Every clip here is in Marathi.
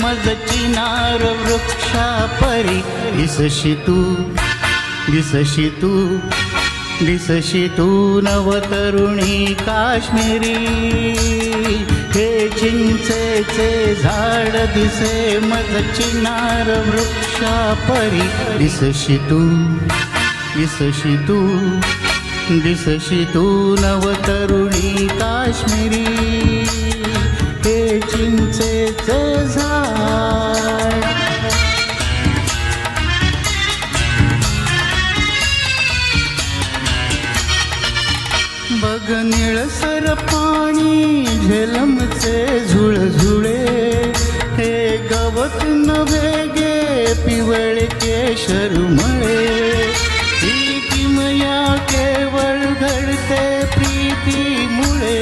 मज चिनार वृक्षा परी दिसशी तू दिसशी तू दिसशी तू नवतरुणी काश्मीरी हे चिंचेचे झाड दिसे मज चिनार वृक्षा परी दिसशी तू दिसशी तू दिसशी तू नवतरुणी काश्मीरी हे चिंचेचे झाड बघ निळसर पाणी झेलमचे झुळझुळे हे गवत नव्हे गे पिवळे केशर मळे ही किमया केवळ घडते प्रीतीमुळे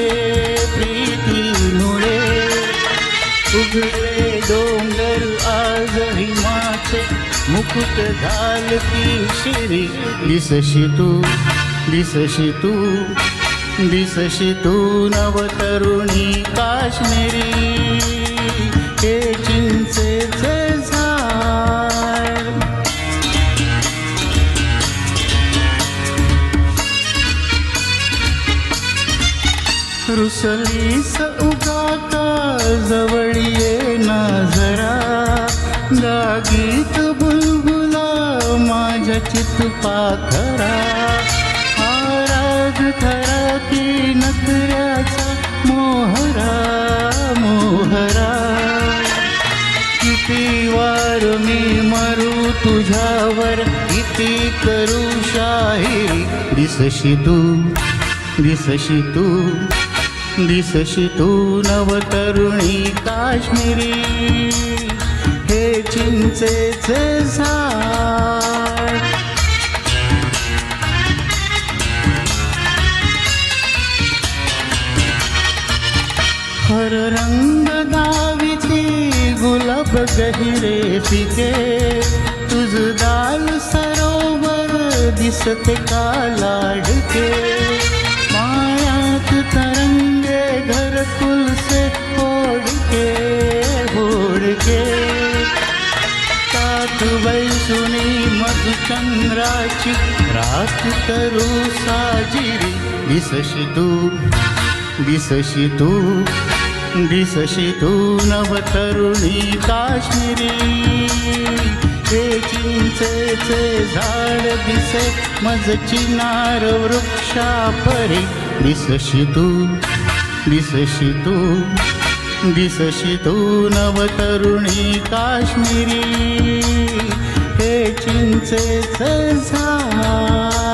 प्रीतीमुळे उघडे डोंगर आज हिमाचे मुकुट घालती शिरी दिसशी तू दिसशी तू दिसशी तू नवतरुणी काश्मीरी हे चिंचेचे झाड रुसलीस उगाता जवळ ये ना जरा गागीत बुलबुला माझ्या चितपाखरा खरा की नखऱ्याचा मोहरा मोहरा किती वार मी मरू तुझ्यावर किती करू शाहिरी दिसशी तू दिसशी तू दिसशी तू नवतरुणी काश्मीरी हे चिंचेचे झाड हर रंग दाविती गुलाब गहिरे फिके तुझ दाल सरोवर दिसते का लाडके मायात तरंगे घरकुल से होडके होडके तात बैसुनी मधुचंद्राची रात करू साजिरी दिसशी तू दिसशी तू दिसशी तू नवतरुणी काश्मीरी हे चिंचेचे झाड दिसे मज चिनार वृक्षा परी दिसशी तू दिसशी तू दिसशी तू नवतरुणी काश्मीरी हे चिंचेचे झाड